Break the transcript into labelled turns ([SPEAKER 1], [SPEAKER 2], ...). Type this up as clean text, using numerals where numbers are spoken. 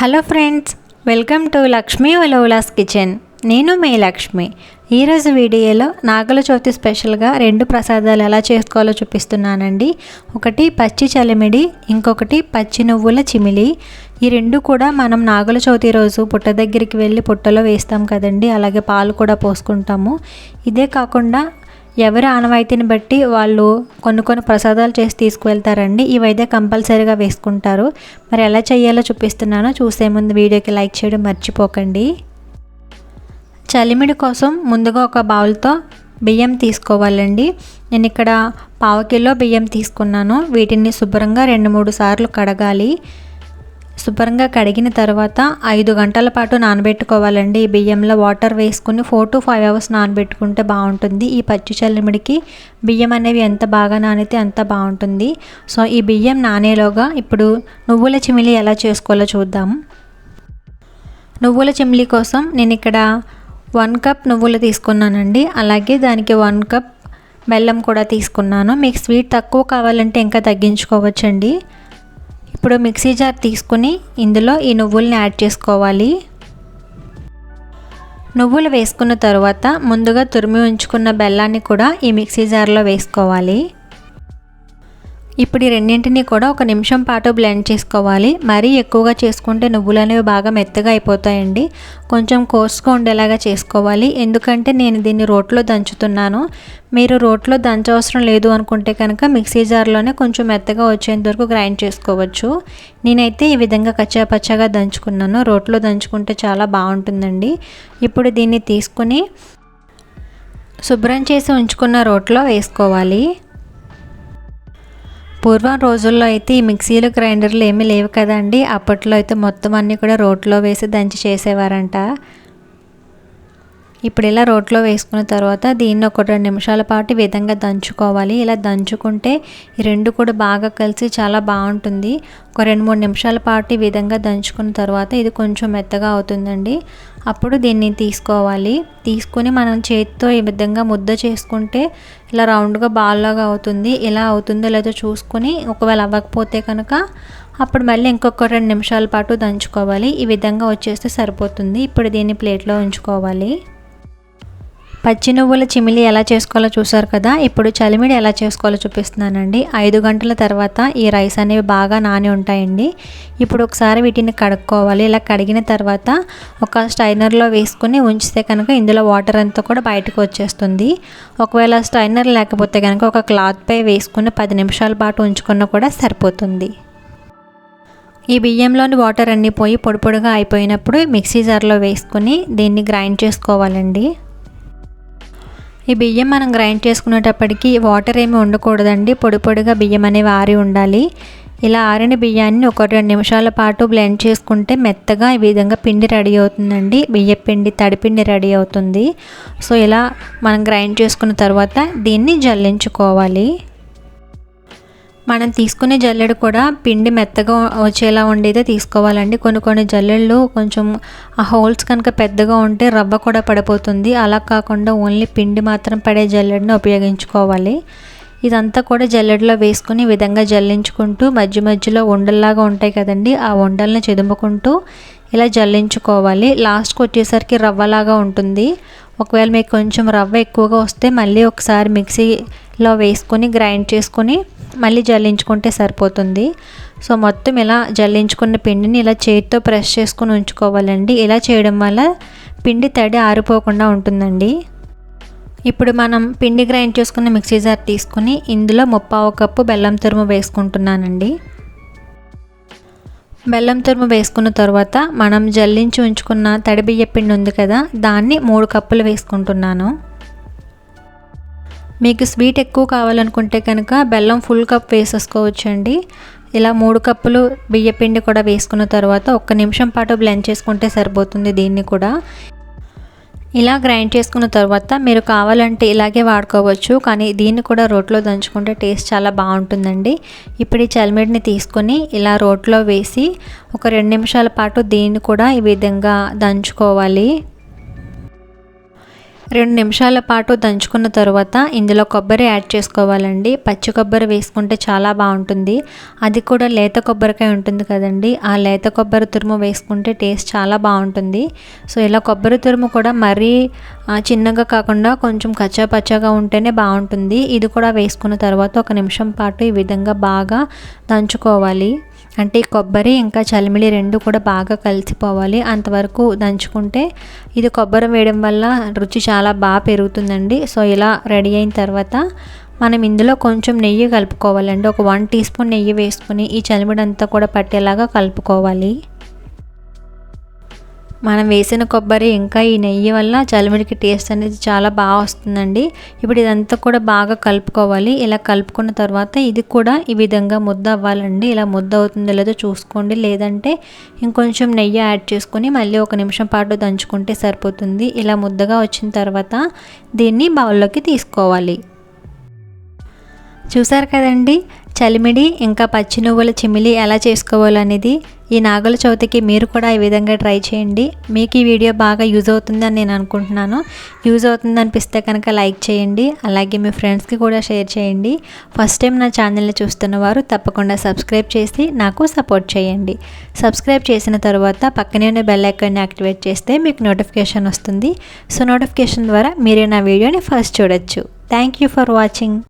[SPEAKER 1] Hello friends, welcome to Lakshmi వలోలాస్ kitchen. నేను మీ లక్ష్మి. ఈరోజు వీడియోలో నాగుల చవితి స్పెషల్గా 2 ప్రసాదాలు ఎలా చేసుకోవాలో చూపిస్తున్నానండి. ఒకటి పచ్చి చలిమిడి, ఇంకొకటి పచ్చి నువ్వుల చిమిలి. ఈ 2 కూడా మనం నాగుల చవితి రోజు పుట్ట దగ్గరికి వెళ్ళి పుట్టలో వేస్తాం కదండి, అలాగే పాలు కూడా పోసుకుంటాము. ఇదే కాకుండా ఎవరి ఆనవాయితీని బట్టి వాళ్ళు కొన్ని ప్రసాదాలు చేసి తీసుకువెళ్తారండి. ఇవైతే కంపల్సరీగా వేసుకుంటారు. మరి ఎలా చేయాలో చూపిస్తున్నానో. చూసే ముందు వీడియోకి లైక్ చేయడం మర్చిపోకండి. చలిమిడి కోసం ముందుగా ఒక బౌల్తో బియ్యం తీసుకోవాలండి. నేను ఇక్కడ 1/2 కిలో బియ్యం తీసుకున్నాను. వీటిని శుభ్రంగా 2-3 సార్లు కడగాలి. శుభ్రంగా కడిగిన తర్వాత 5 గంటల పాటు నానబెట్టుకోవాలండి. ఈ బియ్యంలో వాటర్ వేసుకుని 4 to 5 అవర్స్ నానబెట్టుకుంటే బాగుంటుంది. ఈ పచ్చి చల్లిమిడికి బియ్యం అనేవి ఎంత బాగా నానితే అంత బాగుంటుంది. సో ఈ బియ్యం నానేలోగా ఇప్పుడు నువ్వుల చిమిలి ఎలా చేసుకోవాలో చూద్దాం. నువ్వుల చిమిలి కోసం నేను ఇక్కడ 1 కప్ నువ్వులు తీసుకున్నానండి. అలాగే దానికి 1 కప్ బెల్లం కూడా తీసుకున్నాను. మీకు స్వీట్ తక్కువ కావాలంటే ఇంకా తగ్గించుకోవచ్చండి. ఇప్పుడు మిక్సీ జార్ తీసుకుని ఇందులో ఈ నువ్వుల్ని యాడ్ చేసుకోవాలి. నువ్వులు వేసుకున్న తర్వాత ముందుగా తురిమి ఉంచుకున్న బెల్లాన్ని కూడా ఈ మిక్సీ జార్లో వేసుకోవాలి. ఇప్పుడు ఈ రెండింటిని కూడా 1 నిమిషం పాటు బ్లెండ్ చేసుకోవాలి. మరీ ఎక్కువగా చేసుకుంటే నువ్వులు అనేవి బాగా మెత్తగా అయిపోతాయండి. కొంచెం కోర్స్గా ఉండేలాగా చేసుకోవాలి. ఎందుకంటే నేను దీన్ని రోట్లో దంచుతున్నాను. మీరు రోట్లో దంచవసరం లేదు అనుకుంటే కనుక మిక్సీ జార్లోనే కొంచెం మెత్తగా వచ్చేంత వరకు గ్రైండ్ చేసుకోవచ్చు. నేనైతే ఈ విధంగా కచ్చాపచ్చాగా దంచుకున్నాను. రోట్లో దంచుకుంటే చాలా బాగుంటుందండి. ఇప్పుడు దీన్ని తీసుకుని శుభ్రం చేసి ఉంచుకున్న రోట్లో వేసుకోవాలి. పూర్వం రోజుల్లో అయితే ఈ మిక్సీలు గ్రైండర్లు ఏమీ లేవు కదండి. అప్పట్లో అయితే మొత్తం అన్నీ కూడా రోట్లో వేసి దంచి చేసేవారంట. ఇప్పుడు ఇలా రోట్లో వేసుకున్న తర్వాత దీన్ని 1-2 నిమిషాల పాటు ఈ విధంగా దంచుకోవాలి. ఇలా దంచుకుంటే ఈ 2 కూడా బాగా కలిసి చాలా బాగుంటుంది. 2-3 నిమిషాల పాటు ఈ విధంగా దంచుకున్న తర్వాత ఇది కొంచెం మెత్తగా అవుతుందండి. అప్పుడు దీన్ని తీసుకోవాలి. తీసుకుని మనం చేతితో ఈ విధంగా ముద్ద చేసుకుంటే ఇలా రౌండ్గా బాల్ లాగా అవుతుంది. ఇలా అవుతుందో లేదో చూసుకుని ఒకవేళ అవ్వకపోతే కనుక అప్పుడు మళ్ళీ ఇంకొక 2 నిమిషాల పాటు దంచుకోవాలి. ఈ విధంగా వచ్చేస్తే సరిపోతుంది. ఇప్పుడు దీన్ని ప్లేట్లో ఉంచుకోవాలి. పచ్చి నువ్వుల చిమిలి ఎలా చేసుకోవాలో చూసారు కదా. ఇప్పుడు చలిమిడి ఎలా చేసుకోవాలో చూపిస్తున్నానండి. 5 గంటల తర్వాత ఈ రైస్ అనేవి బాగా నాని ఉంటాయండి. ఇప్పుడు ఒకసారి వీటిని కడుక్కోవాలి. ఇలా కడిగిన తర్వాత ఒక స్ట్రైనర్లో వేసుకుని ఉంచితే కనుక ఇందులో వాటర్ అంతా కూడా బయటకు వచ్చేస్తుంది. ఒకవేళ స్ట్రైనర్ లేకపోతే కనుక ఒక క్లాత్పై వేసుకుని 10 నిమిషాల పాటు ఉంచుకున్నా కూడా సరిపోతుంది. ఈ బియ్యంలోని వాటర్ అన్నీ పోయి పొడి పొడిగా అయిపోయినప్పుడు మిక్సీ జార్లో వేసుకుని దీన్ని గ్రైండ్ చేసుకోవాలండి. ఈ బియ్యం మనం గ్రైండ్ చేసుకునేటప్పటికి వాటర్ ఏమి ఉండకూడదండి. పొడి పొడిగా బియ్యం అనేవి ఆరి ఉండాలి. ఇలా ఆరిన బియ్యాన్ని 1-2 నిమిషాల పాటు బ్లెండ్ చేసుకుంటే మెత్తగా ఈ విధంగా పిండి రెడీ అవుతుందండి. బియ్యం పిండి, తడిపిండి రెడీ అవుతుంది. సో ఇలా మనం గ్రైండ్ చేసుకున్న తర్వాత దీన్ని జల్లించుకోవాలి. మనం తీసుకునే జల్లెడు కూడా పిండి మెత్తగా వచ్చేలా ఉండేదే తీసుకోవాలండి. కొన్ని జల్లెళ్ళు కొంచెం ఆ హోల్స్ కనుక పెద్దగా ఉంటే రవ్వ కూడా పడిపోతుంది. అలా కాకుండా ఓన్లీ పిండి మాత్రం పడే జల్లెడని ఉపయోగించుకోవాలి. ఇదంతా కూడా జల్లెడలో వేసుకుని ఈ విధంగా జల్లించుకుంటూ మధ్య మధ్యలో ఉండల్లాగా ఉంటాయి కదండి, ఆ ఉండల్ని చెదుముకుంటూ ఇలా జల్లించుకోవాలి. లాస్ట్కి వచ్చేసరికి రవ్వలాగా ఉంటుంది. ఒకవేళ మీకు కొంచెం రవ్వ ఎక్కువగా వస్తే మళ్ళీ ఒకసారి మిక్సీలో వేసుకొని గ్రైండ్ చేసుకొని మళ్ళీ జల్లించుకుంటే సరిపోతుంది. సో మొత్తం ఇలా జల్లించుకున్న పిండిని ఇలా చేతితో ప్రెస్ చేసుకుని ఉంచుకోవాలండి. ఇలా చేయడం వల్ల పిండి తడి ఆరిపోకుండా ఉంటుందండి. ఇప్పుడు మనం పిండి గ్రైండ్ చేసుకున్న మిక్సీ జార్ తీసుకుని ఇందులో 1/2 కప్పు బెల్లం తురుము వేసుకుంటున్నానండి. బెల్లం తురుము వేసుకున్న తర్వాత మనం జల్లించి ఉంచుకున్న తడి బియ్య పిండి ఉంది కదా, దాన్ని 3 కప్పులు వేసుకుంటున్నాను. మీకు స్వీట్ ఎక్కువ కావాలనుకుంటే కనుక బెల్లం ఫుల్ కప్ వేసేసుకోవచ్చండి. ఇలా 3 కప్పులు బియ్య పిండి కూడా వేసుకున్న తర్వాత 1 నిమిషం పాటు బ్లెండ్ చేసుకుంటే సరిపోతుంది. దీన్ని కూడా ఇలా గ్రైండ్ చేసుకున్న తర్వాత మీరు కావాలంటే ఇలాగే వాడుకోవచ్చు, కానీ దీన్ని కూడా రోట్లో దంచుకుంటే టేస్ట్ చాలా బాగుంటుందండి. ఇప్పుడు ఈ చలిమిడిని తీసుకొని ఇలా రోట్లో వేసి 2 నిమిషాల పాటు దీన్ని కూడా ఈ విధంగా దంచుకోవాలి. 2 నిమిషాల పాటు దంచుకున్న తర్వాత ఇందులో కొబ్బరి యాడ్ చేసుకోవాలండి. పచ్చి కొబ్బరి వేసుకుంటే చాలా బాగుంటుంది. అది కూడా లేత కొబ్బరికాయ ఉంటుంది కదండి, ఆ లేత కొబ్బరి తురుము వేసుకుంటే టేస్ట్ చాలా బాగుంటుంది. సో ఇలా కొబ్బరి తురుము కూడా మరీ చిన్నగా కాకుండా కొంచెం కచ్చా పచ్చాగా ఉంటేనే బాగుంటుంది. ఇది కూడా వేసుకున్న తర్వాత 1 నిమిషం పాటు ఈ విధంగా బాగా దంచుకోవాలి. అంటే కొబ్బరి ఇంకా చలిమిడి 2 కూడా బాగా కలిసిపోవాలి. అంతవరకు దంచుకుంటే ఇది కొబ్బరి వేయడం వల్ల రుచి చాలా బాగా పెరుగుతుందండి. సో ఇలా రెడీ అయిన తర్వాత మనం ఇందులో కొంచెం నెయ్యి కలుపుకోవాలండి. ఒక 1 టీ స్పూన్ నెయ్యి వేసుకుని ఈ చలిమిడి అంతా కూడా పట్టేలాగా కలుపుకోవాలి. మనం వేసిన కొబ్బరి ఇంకా ఈ నెయ్యి వల్ల చలిమిడికి టేస్ట్ అనేది చాలా బాగా వస్తుందండి. ఇప్పుడు ఇదంతా కూడా బాగా కలుపుకోవాలి. ఇలా కలుపుకున్న తర్వాత ఇది కూడా ఈ విధంగా ముద్ద అవ్వాలండి. ఇలా ముద్ద అవుతుందో లేదో చూసుకోండి. లేదంటే ఇంకొంచెం నెయ్యి యాడ్ చేసుకొని మళ్ళీ 1 నిమిషం పాటు దంచుకుంటే సరిపోతుంది. ఇలా ముద్దగా వచ్చిన తర్వాత దీన్ని బౌల్లోకి తీసుకోవాలి. చూసారు కదండి, చలిమిడి ఇంకా పచ్చి నువ్వుల చిమ్మిలి ఎలా చేసుకోవాలనేది. ఈ నాగుల చవితికి మీరు కూడా ఈ విధంగా ట్రై చేయండి. మీకు ఈ వీడియో బాగా యూజ్ అవుతుందని నేను అనుకుంటున్నాను. యూజ్ అవుతుంది అనిపిస్తే కనుక లైక్ చేయండి. అలాగే మీ ఫ్రెండ్స్కి కూడా షేర్ చేయండి. ఫస్ట్ టైం నా ఛానల్ని చూస్తున్న వారు తప్పకుండా సబ్స్క్రైబ్ చేసి నాకు సపోర్ట్ చేయండి. సబ్స్క్రైబ్ చేసిన తర్వాత పక్కనే ఉన్న బెల్ ఐకాన్ని యాక్టివేట్ చేస్తే మీకు నోటిఫికేషన్ వస్తుంది. సో నోటిఫికేషన్ ద్వారా మీరే నా వీడియోని ఫస్ట్ చూడొచ్చు. Thank you for watching.